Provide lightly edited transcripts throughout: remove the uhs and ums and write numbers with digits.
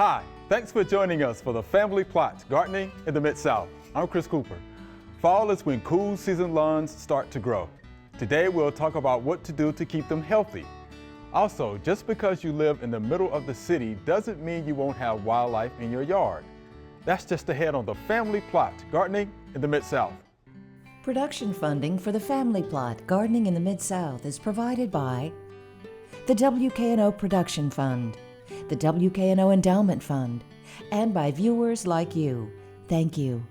Hi, thanks for joining us for the Family Plot, Gardening in the Mid-South. I'm Chris Cooper. Fall is when cool season lawns start to grow. Today we'll talk about what to do to keep them healthy. Also, just because you live in the middle of the city doesn't mean you won't have wildlife in your yard. That's just ahead on the Family Plot, Gardening in the Mid-South. Production funding for the Family Plot, Gardening in the Mid-South is provided by the WKNO Production Fund, the WKNO Endowment Fund, and by viewers like you. Thank you.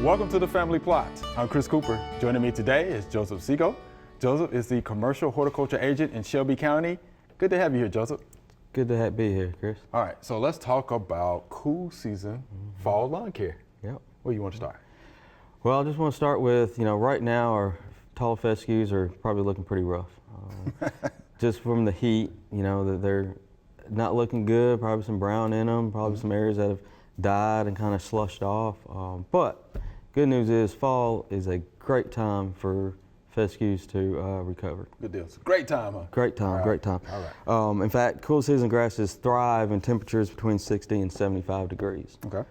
Welcome to the Family Plot. I'm Chris Cooper. Joining me today is Joseph Seago. Joseph is the commercial horticulture agent in Shelby County. Good to have you here, Joseph. Good to be here, Chris. All right, so let's talk about cool season fall lawn care. Yep. Where do you want to start? Well, I just want to start with, right now our tall fescues are probably looking pretty rough. Just from the heat, that they're not looking good, probably some brown in them, probably some areas that have died and kind of slushed off. But good news is fall is a great time for fescues to recover. Good deal. Great time, huh? Great time, All great time. All right. In fact, cool season grasses thrive in temperatures between 60 and 75 degrees. Okay.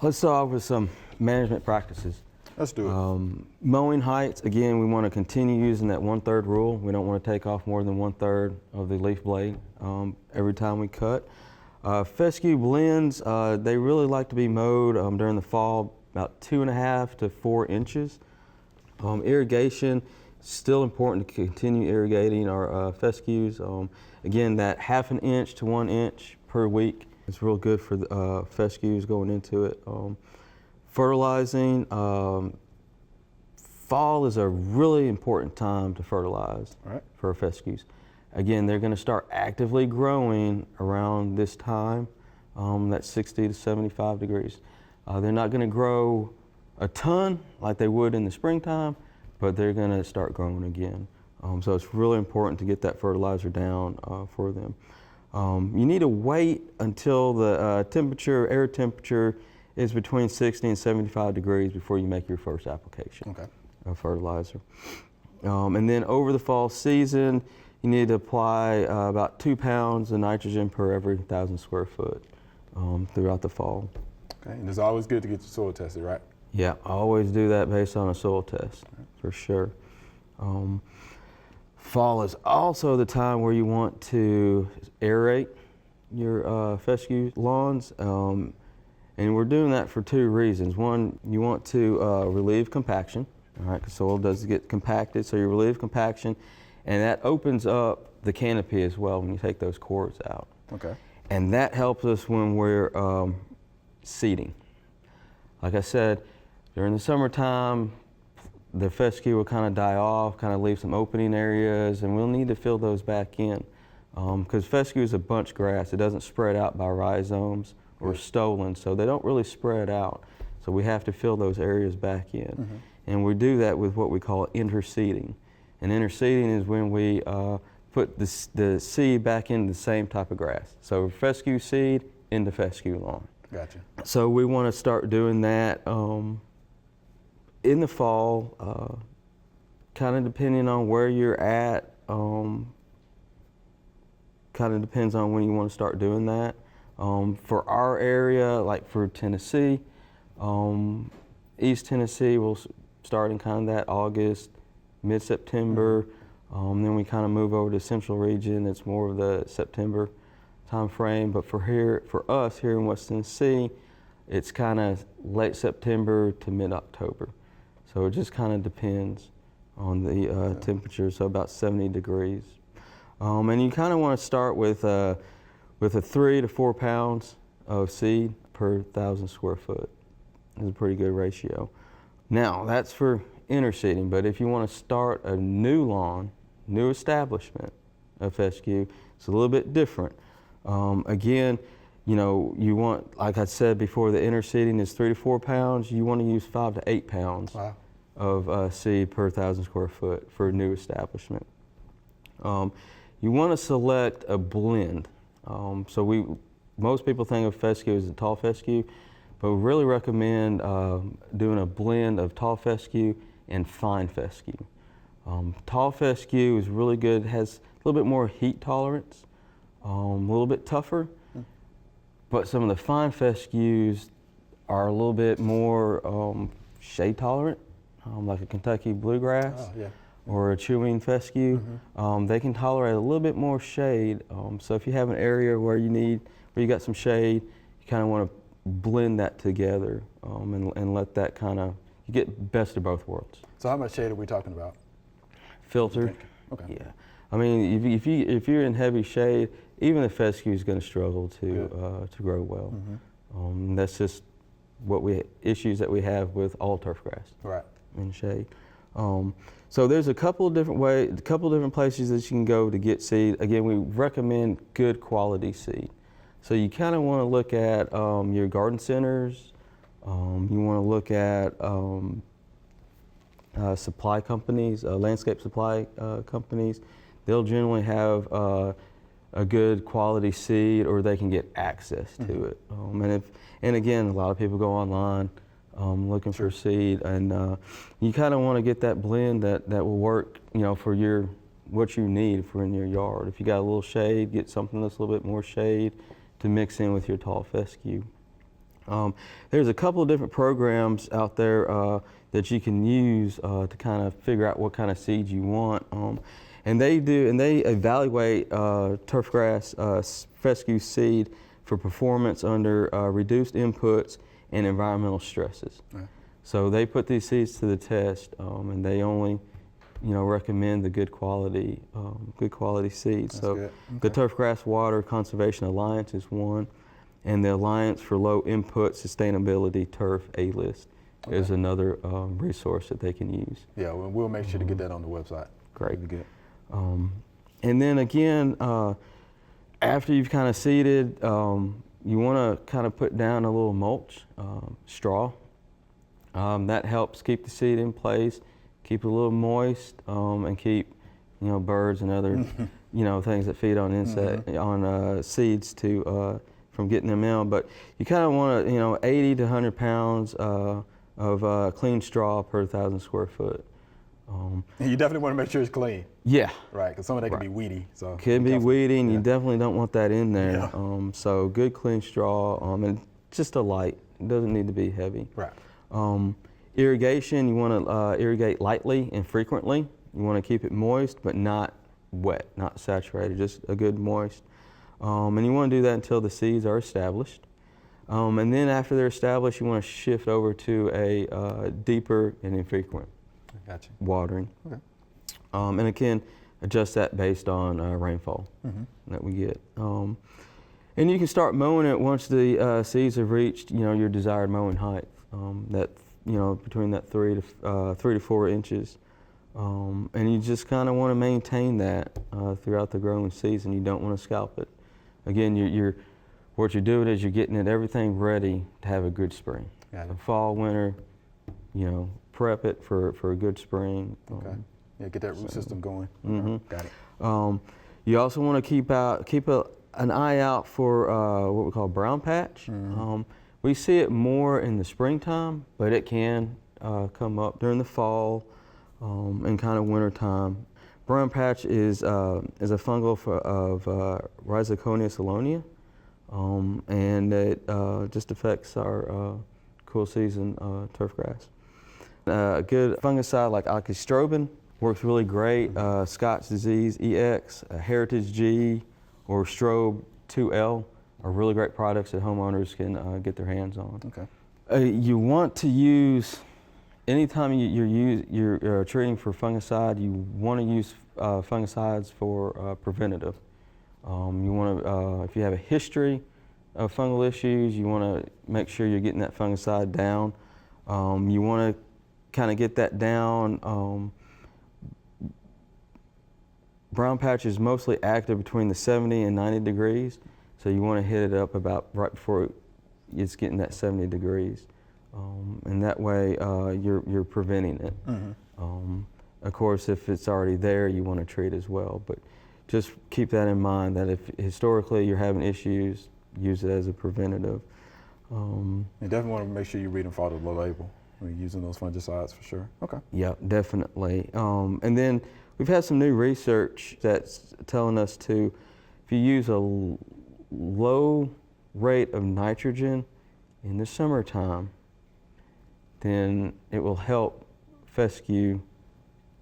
Let's start off with some management practices. Let's do it. Mowing heights, again, we want to continue using that 1/3 rule. We don't want to take off more than 1/3 of the leaf blade every time we cut. Fescue blends, they really like to be mowed during the fall, about 2.5 to 4 inches. Irrigation, still important to continue irrigating our fescues. Again, that 1/2 inch to 1 inch per week is real good for the fescues going into it. Fertilizing, fall is a really important time to fertilize for fescues. Again, they're going to start actively growing around this time, that's 60 to 75 degrees. They're not going to grow a ton like they would in the springtime, but they're going to start growing again. So it's really important to get that fertilizer down for them. You need to wait until the air temperature is between 60 and 75 degrees before you make your first application of fertilizer. And then over the fall season, you need to apply about 2 pounds of nitrogen per every 1,000 square foot throughout the fall. Okay, and it's always good to get your soil tested, right? Yeah, I always do that based on a soil test, for sure. Fall is also the time where you want to aerate your fescue lawns, and we're doing that for 2 reasons. One, you want to relieve compaction, all right, because soil does get compacted, so you relieve compaction, and that opens up the canopy as well when you take those cords out. Okay. And that helps us when we're seeding. Like I said, during the summertime, the fescue will kind of die off, kind of leave some opening areas, and we'll need to fill those back in. Because fescue is a bunch grass. It doesn't spread out by rhizomes or stolons, so they don't really spread out. So we have to fill those areas back in. And we do that with what we call interseeding. And interseeding is when we put the seed back into the same type of grass. So fescue seed into fescue lawn. Gotcha. So we want to start doing that in the fall, kind of depending on where you're at, kind of depends on when you want to start doing that. For our area, like for Tennessee, East Tennessee, we'll start in kind of that August, mid-September. Then we kind of move over to Central region. It's more of the September time frame. But for us here in West Tennessee, it's kind of late September to mid-October. So it just kind of depends on the temperature, so about 70 degrees. And you kind of want to start with a 3 to 4 pounds of seed per 1,000 square foot. It's a pretty good ratio. Now, that's for interseeding, but if you want to start a new lawn, new establishment of fescue, it's a little bit different. Again, you want, like I said before, the interseeding is 3 to 4 pounds. You want to use 5 to 8 pounds of seed per 1,000 square foot for a new establishment. You want to select a blend. Most people think of fescue as a tall fescue, but we really recommend doing a blend of tall fescue and fine fescue. Tall fescue is really good, has a little bit more heat tolerance, a little bit tougher, but some of the fine fescues are a little bit more shade tolerant, like a Kentucky bluegrass or a chewing fescue. They can tolerate a little bit more shade. So if you have an area where you got some shade, you kind of want to blend that together and let that you get best of both worlds. So how much shade are we talking about? Filtered. Okay. Yeah. I mean, if you're in heavy shade, even the fescue is going to struggle to grow well. That's just issues that we have with all turf grass in shade. So there's a couple of different places that you can go to get seed. Again, we recommend good quality seed. So you kind of want to look at your garden centers. You want to look at supply companies, landscape supply companies. They'll generally have a good quality seed, or they can get access to it. And again, a lot of people go online looking for seed, and you kind of want to get that blend that will work, for what you need for in your yard. If you got a little shade, get something that's a little bit more shade to mix in with your tall fescue. There's a couple of different programs out there that you can use to kind of figure out what kind of seeds you want. And they evaluate turfgrass fescue seed for performance under reduced inputs and environmental stresses. So they put these seeds to the test, and they only, recommend the good quality seeds. So the Turfgrass Water Conservation Alliance is one, and the Alliance for Low Input Sustainability Turf A-List is another resource that they can use. Yeah, we'll make sure to get that on the website. Great. Good. And then again, after you've kind of seeded, you want to kind of put down a little mulch, straw. That helps keep the seed in place, keep it a little moist, and keep, birds and other, things that feed on seeds from getting them in. But you kind of want 80 to 100 pounds of clean straw per 1,000 square foot. You definitely want to make sure it's clean. Yeah. Right, because some of that can be weedy. So can be weedy, and you definitely don't want that in there. So good clean straw, and just a light. It doesn't need to be heavy. Right. Irrigation, you want to irrigate lightly and frequently. You want to keep it moist, but not wet, not saturated, just a good moist. And you want to do that until the seeds are established. And then after they're established, you want to shift over to a deeper and infrequent watering. Okay. And again, adjust that based on rainfall that we get. And you can start mowing it once the seeds have reached, your desired mowing height. Between that 3 to 4 inches. And you just kind of want to maintain that throughout the growing season. You don't want to scalp it. Again, what you're doing is you're getting everything ready to have a good spring. So fall, winter, prep it for a good spring. Get that root system going. Got it. You also want to keep an eye out for what we call brown patch. We see it more in the springtime, but it can come up during the fall and kind of winter time. Brown patch is a fungal of Rhizoconia salonia, and it just affects our cool season turfgrass. A good fungicide like alkystrobin works really great. Scott's disease EX, Heritage G, or Strobe 2L are really great products that homeowners can get their hands on. Okay. You want to use, anytime you're treating for fungicide, you want to use fungicides for preventative. You want to, if you have a history of fungal issues, you want to make sure you're getting that fungicide down. You want to kind of get that down. Brown patch is mostly active between the 70 and 90 degrees, so you want to hit it up about right before it's getting that 70 degrees, and that way you're preventing it. Of course, if it's already there, you want to treat as well, but just keep that in mind that if historically you're having issues, use it as a preventative. You definitely want to make sure you read and follow the label when you're using those fungicides for sure. Okay. Yeah, definitely. And then we've had some new research that's telling us to, if you use a low rate of nitrogen in the summertime, then it will help fescue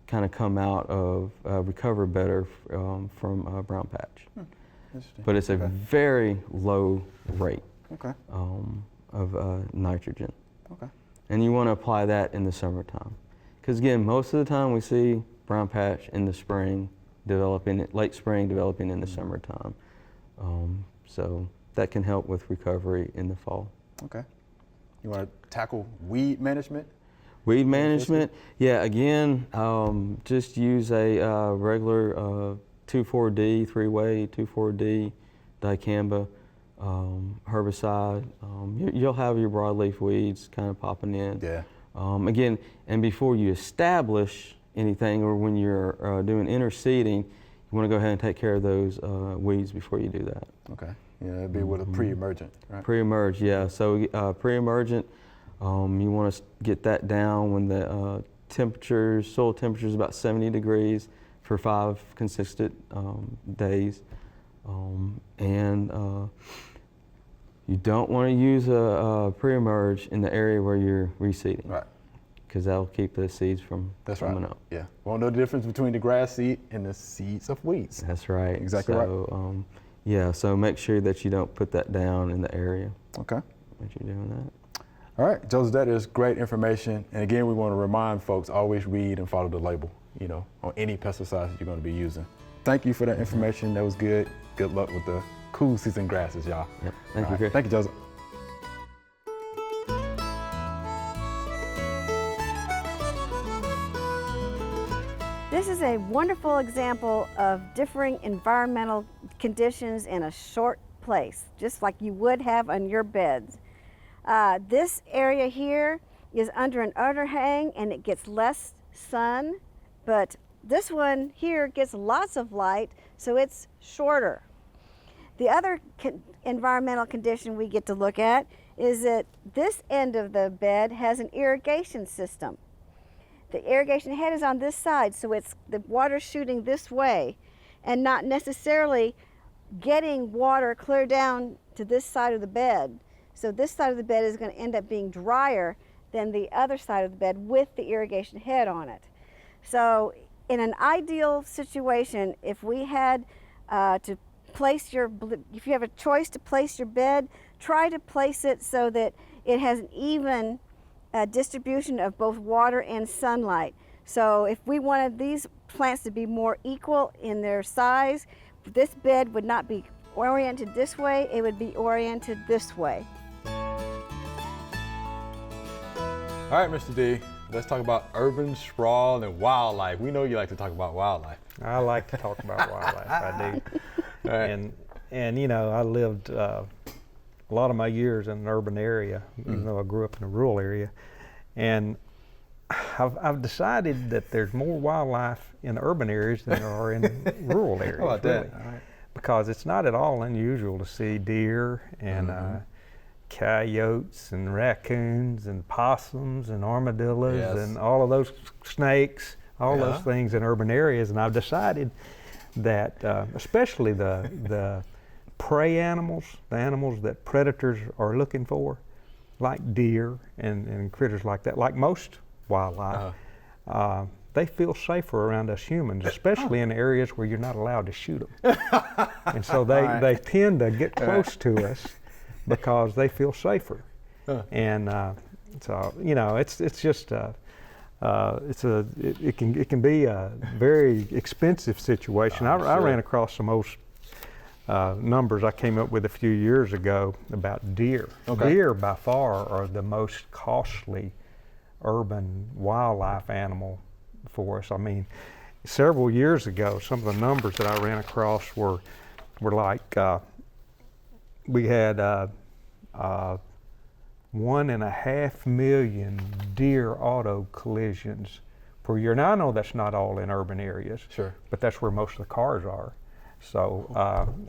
kind of come out of, recover better from brown patch. Interesting. But it's a very low rate Okay. of nitrogen. Okay. And you want to apply that in the summertime. Because again, most of the time we see brown patch in the spring, late spring developing in the summertime. So that can help with recovery in the fall. Okay. You want to tackle weed management? Weed management, yeah, again, just use a regular 2,4-D, three-way 2,4-D dicamba herbicide. You'll have your broadleaf weeds kind of popping in. Yeah. Again, and before you establish anything or when you're doing interseeding, you want to go ahead and take care of those weeds before you do that. Okay. Yeah, it'd be with a pre-emergent, right? Pre-emerge, yeah. So pre-emergent, you want to get that down when the soil temperature is about 70 degrees for 5 consistent days. And you don't want to use a pre-emerge in the area where you're reseeding. Right. Because that'll keep the seeds from coming up. Yeah. Won't know the difference between the grass seed and the seeds of weeds. That's right. Exactly right. Yeah, so make sure that you don't put that down in the area. Okay. When you're doing that. All right, Joseph, that is great information. And again, we want to remind folks, always read and follow the label, on any pesticides you're going to be using. Thank you for that information. That was good. Good luck with the cool season grasses, y'all. Yep. Thank you, Chris. Thank you, Joseph. This is a wonderful example of differing environmental conditions in a short place, just like you would have on your beds. This area here is under an overhang and it gets less sun, but this one here gets lots of light, so it's shorter. The other environmental condition we get to look at is that this end of the bed has an irrigation system. The irrigation head is on this side, so it's the water shooting this way and not necessarily getting water clear down to this side of the bed. So this side of the bed is going to end up being drier than the other side of the bed with the irrigation head on it. So in an ideal situation, if we had if you have a choice to place your bed, try to place it so that it has an even distribution of both water and sunlight. So if we wanted these plants to be more equal in their size, this bed would not be oriented this way, it would be oriented this way. All right, Mr. D, let's talk about urban sprawl and wildlife. We know you like to talk about wildlife. I like to talk about wildlife, I do. Right. And I lived a lot of my years in an urban area, even though I grew up in a rural area. And I've decided that there's more wildlife in urban areas than there are in rural areas. How about really. that? All right. Because it's not at all unusual to see deer and coyotes and raccoons and possums and armadillos and all of those snakes, all those things in urban areas. And I've decided that especially the prey animals, the animals that predators are looking for, like deer and critters like that, like most wildlife, they feel safer around us humans, especially in areas where you're not allowed to shoot them. And so they tend to get close to us because they feel safer. And so it's just it can be a very expensive situation. I ran across some old numbers I came up with a few years ago about deer. Deer by far are the most costly urban wildlife animal for us. I mean, several years ago, some of the numbers that I ran across were like we had 1.5 million deer auto collisions per year. Now I know that's not all in urban areas, but that's where most of the cars are. So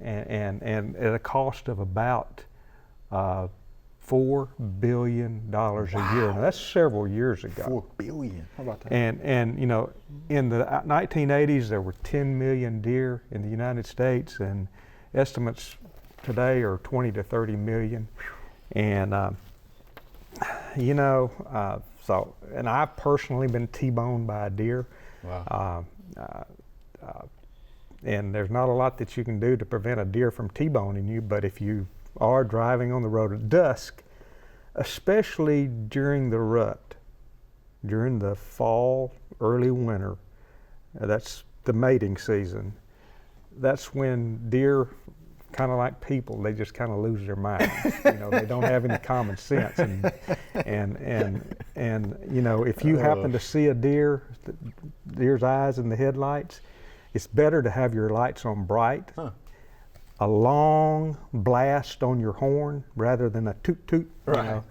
and at a cost of about $4 $4 billion a year. Now that's several years ago. 4 billion. How about that? And you know, in the 1980s, there were 10 million deer in the United States, and estimates today are 20 to 30 million. And you know, so, and I've personally been T-boned by a deer. Wow. And there's not a lot that you can do to prevent a deer from T-boning you, but if you are driving on the road at dusk, especially during the rut, during the fall, early winter, that's the mating season, that's when deer, kind of like people, they just kind of lose their minds. You know, they don't have any common sense. And you know, if you happen to see a deer's eyes in the headlights, it's better to have your lights on bright. A long blast on your horn rather than a toot toot, you know,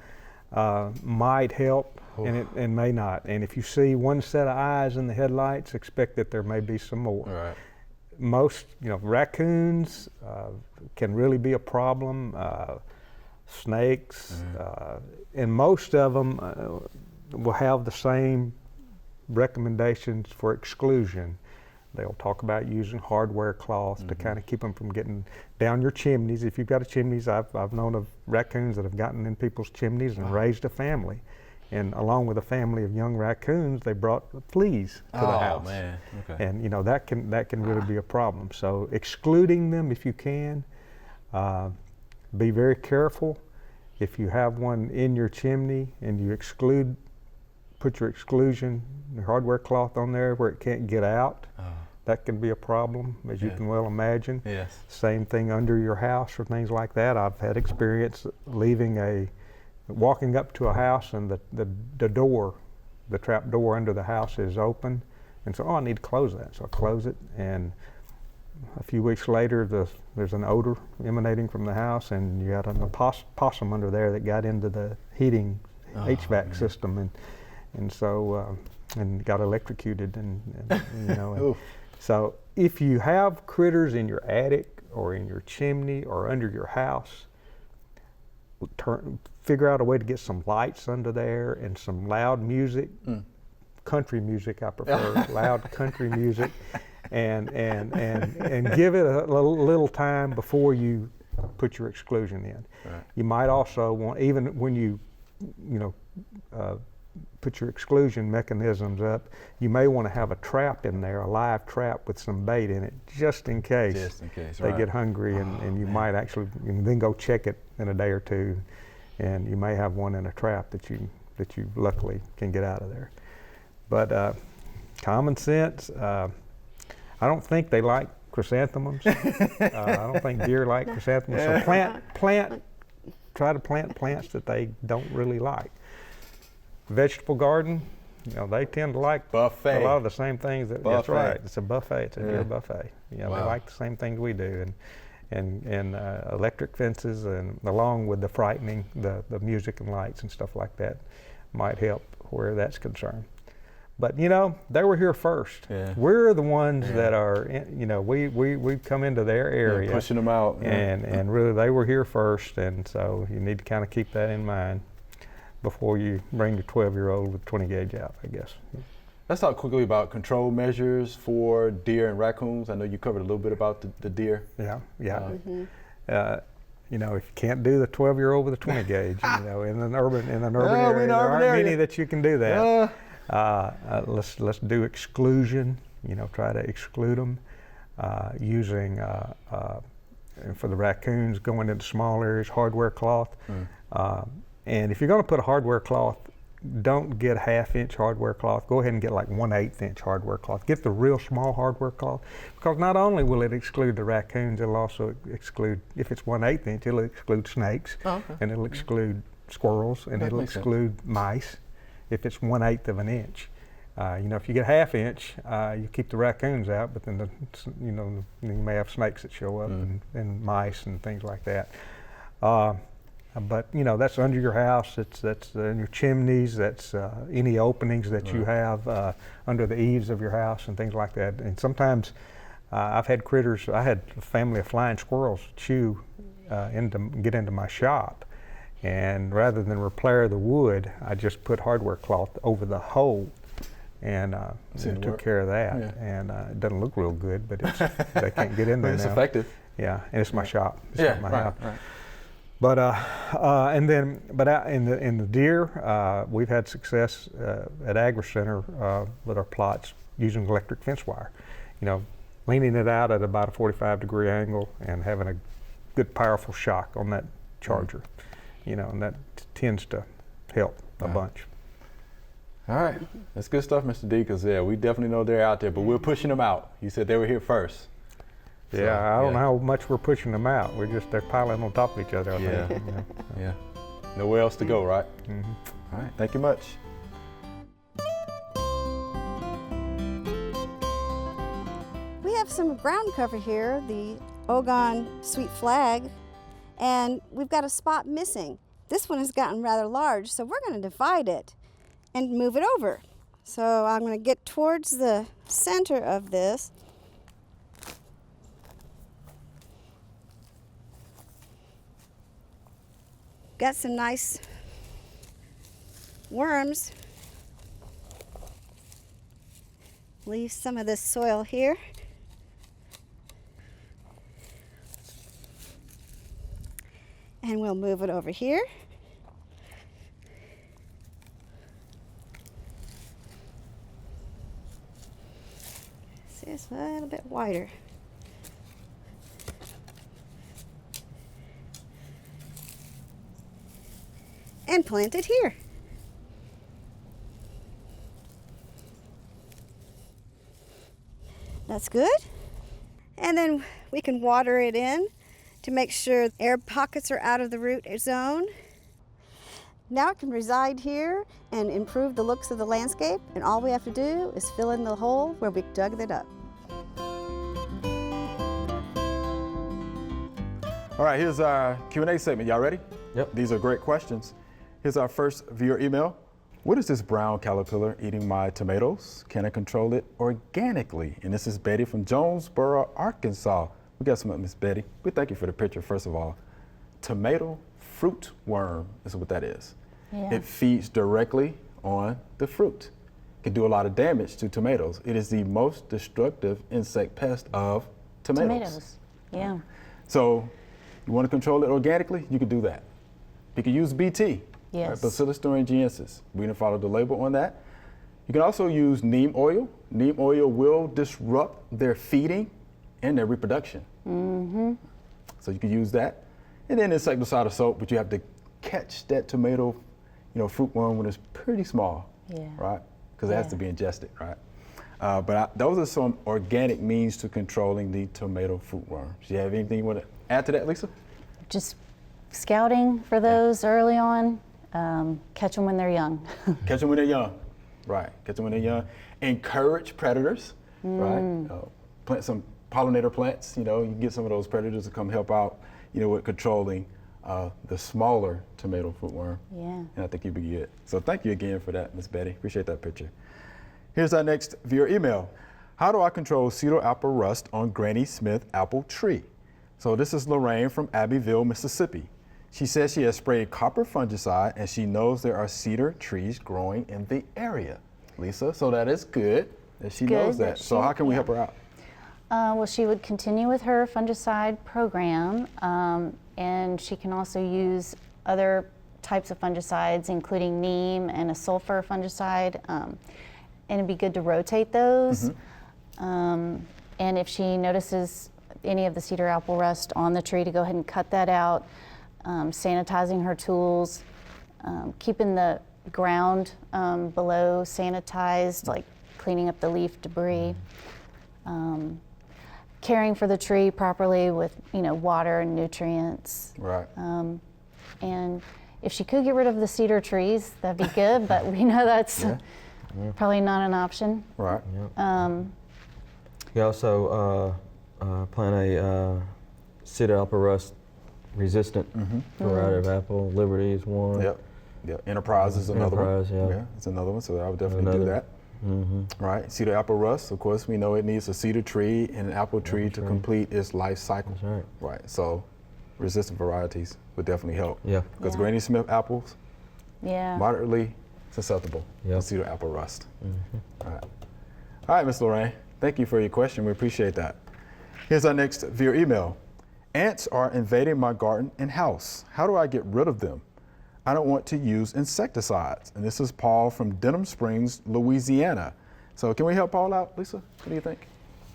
might help, and may not. And if you see one set of eyes in the headlights, expect that there may be some more. Right. Most, you know, raccoons can really be a problem. Snakes, and most of them will have the same recommendations for exclusion. They'll talk about using hardware cloth to kind of keep them from getting down your chimneys. If you've got a chimneys, I've known of raccoons that have gotten in people's chimneys and raised a family. And along with a family of young raccoons, they brought fleas to the house. Oh man, okay. And you know, that can really be a problem. So excluding them if you can. Be very careful. If you have one in your chimney and you put your exclusion, your hardware cloth on there where it can't get out, that can be a problem, as you can well imagine. Yes. Same thing under your house or things like that. I've had experience walking up to a house and the door, the trap door under the house is open, and so, I need to close that. So I close it, and a few weeks later, there's an odor emanating from the house, and you got a possum under there that got into the heating HVAC system, and so and got electrocuted, and you know. So if you have critters in your attic or in your chimney or under your house, figure out a way to get some lights under there and some loud music, country music I prefer, loud country music. And give it a little time before you put your exclusion in. Right. You might also want, even when you put your exclusion mechanisms up, you may want to have a trap in there, a live trap with some bait in it, just in case they get hungry, and you might actually then go check it in a day or two, and you may have one in a trap that you luckily can get out of there. But common sense. I don't think they like chrysanthemums. I don't think deer like chrysanthemums. So try to plant plants that they don't really like. Vegetable garden, you know, they tend to like buffet. A lot of the same things. That's right. It's a buffet. It's a deer buffet. You know, they like the same things we do, and electric fences, and along with the frightening, the music and lights and stuff like that, might help where that's concerned. But you know, they were here first. Yeah. We're the ones that are, you know, we've come into their area, pushing them out, and really they were here first, and so you need to kind of keep that in mind before you bring your 12-year-old with 20 gauge out, I guess. Let's talk quickly about control measures for deer and raccoons. I know you covered a little bit about the deer. Yeah. You know, if you can't do the 12-year-old with a 20 gauge, you know, in an urban area, there aren't many that you can do that. Let's do exclusion. You know, try to exclude them using for the raccoons, going into small areas, hardware cloth. And if you're going to put a hardware cloth, don't get half-inch hardware cloth. Go ahead and get like 1/8 inch hardware cloth. Get the real small hardware cloth, because not only will it exclude the raccoons, it'll also exclude, if it's 1/8 inch, it'll exclude snakes, and it'll exclude squirrels, and it'll exclude mice. If it's 1/8 of an inch, you know, if you get half-inch, you keep the raccoons out, but then you may have snakes that show up, and mice and things like that. But you know, that's under your house. That's in your chimneys. That's any openings that you have under the eaves of your house and things like that. And sometimes I've had critters. I had a family of flying squirrels get into my shop, And rather than repair the wood, I just put hardware cloth over the hole and took care of that. Yeah. And it doesn't look real good, but they can't get in there It's now. effective. Yeah, and it's my shop. It's Yeah, not my right, house. right. But out in the deer, we've had success at Agri Center with our plots using electric fence wire. You know, leaning it out at about a 45-degree angle and having a good powerful shock on that charger. You know, and that tends to help a bunch. All right, that's good stuff, Mr. D, because we definitely know they're out there, but we're pushing them out. You said they were here first. Yeah, I don't know how much we're pushing them out. They're piling on top of each other, I Yeah. think. You know. Yeah. Nowhere else to go, right? All right, thank you much. We have some ground cover here, the Ogon Sweet Flag, and we've got a spot missing. This one has gotten rather large, so we're going to divide it and move it over. So I'm going to get towards the center of this. Got some nice worms. Leave some of this soil here. And we'll move it over here. See, it's a little bit wider. And plant it here. That's good. And then we can water it in to make sure air pockets are out of the root zone. Now it can reside here and improve the looks of the landscape, and all we have to do is fill in the hole where we dug it up. All right, here's our Q&A segment. Y'all ready? Yep. These are great questions. Here's our first viewer email. What is this brown caterpillar eating my tomatoes? Can I control it organically? And this is Betty from Jonesboro, Arkansas. We got some of Miss Betty. We thank you for the picture, first of all. Tomato fruit worm is what that is. Yeah. It feeds directly on the fruit. It can do a lot of damage to tomatoes. It is the most destructive insect pest of tomatoes. Yeah. So you want to control it organically, you can do that. You can use BT, Yes. right? Bacillus thuringiensis. We didn't follow the label on that. You can also use neem oil. Neem oil will disrupt their feeding and their reproduction. So you can use that. And then insecticidal soap, but you have to catch that tomato, fruit worm when it's pretty small, Yeah. right? Because it has to be ingested, right? Those are some organic means to controlling the tomato fruit worm. Do you have anything you want to add to that, Lisa? Just scouting for those early on. Catch them when they're young. Catch them when they're young, right? Catch them when they're young. Encourage predators, right? Plant some pollinator plants. You can get some of those predators to come help out, with controlling the smaller tomato fruit worm. Yeah. And I think you'd be good. So thank you again for that, Miss Betty. Appreciate that picture. Here's our next viewer email. How do I control cedar apple rust on Granny Smith apple tree? So this is Lorraine from Abbeville, Mississippi. She says she has sprayed copper fungicide and she knows there are cedar trees growing in the area. Lisa, so that is good that she knows that. So how can we help her out? Well, she would continue with her fungicide program, and she can also use other types of fungicides, including neem and a sulfur fungicide, and it'd be good to rotate those. And if she notices any of the cedar apple rust on the tree, to go ahead and cut that out, sanitizing her tools, keeping the ground below sanitized, like cleaning up the leaf debris. Caring for the tree properly with, water and nutrients. Right. And if she could get rid of the cedar trees, that'd be good, but we know that's probably not an option. Right. You also plant a cedar apple rust resistant variety of apple. Liberty is one. Yep. Enterprise is another Enterprise, one. yeah. It's another one, so I would definitely do that. Right. Cedar apple rust, of course, we know it needs a cedar tree and an apple tree to complete its life cycle. That's right. Right. So resistant varieties would definitely help. Yeah. Because Yeah. Granny Smith apples, Yeah. moderately susceptible Yep. to cedar apple rust. All right, Ms. Lorraine, thank you for your question. We appreciate that. Here's our next via email. Ants are invading my garden and house. How do I get rid of them? I don't want to use insecticides. And this is Paul from Denham Springs, Louisiana. So can we help Paul out, Lisa? What do you think?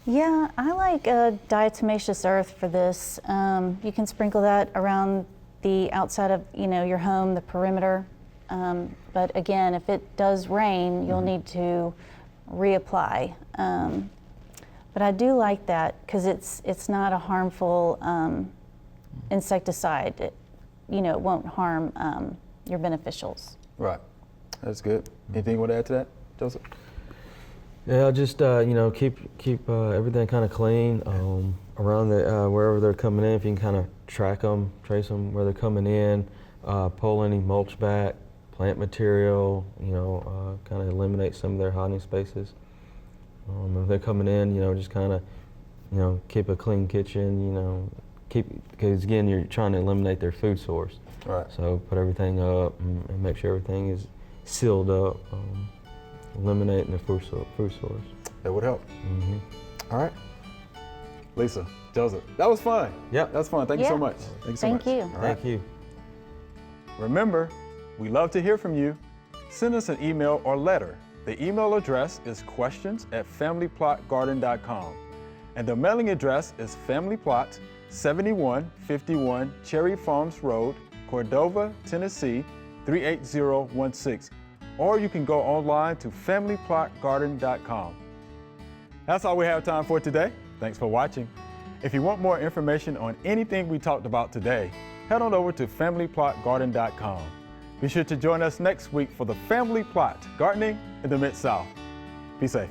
Yeah, I like diatomaceous earth for this. You can sprinkle that around the outside of your home, the perimeter. But again, if it does rain, you'll need to reapply. But I do like that because it's not a harmful insecticide. It won't harm your beneficials. Right. That's good. Anything you want to add to that, Joseph? Yeah, just keep everything kind of clean around the wherever they're coming in. If you can kind of track them, trace them where they're coming in, pull any mulch back, plant material, kind of eliminate some of their hiding spaces. If they're coming in, just kind of, keep a clean kitchen, because again, you're trying to eliminate their food source. Right. So put everything up and make sure everything is sealed up, eliminating the food source. That would help. Mm-hmm. All right. Lisa, Joseph, that was fun. Yep. That was fun. Thank you so Yeah. much. Thank you so Thank much. you. All right. Thank you. Remember, we love to hear from you. Send us an email or letter. The email address is questions@familyplotgarden.com. And the mailing address is Family Plot, 7151 Cherry Farms Road, Cordova, Tennessee, 38016. Or you can go online to familyplotgarden.com. That's all we have time for today. Thanks for watching. If you want more information on anything we talked about today, head on over to familyplotgarden.com. Be sure to join us next week for the Family Plot Gardening in the Mid-South. Be safe.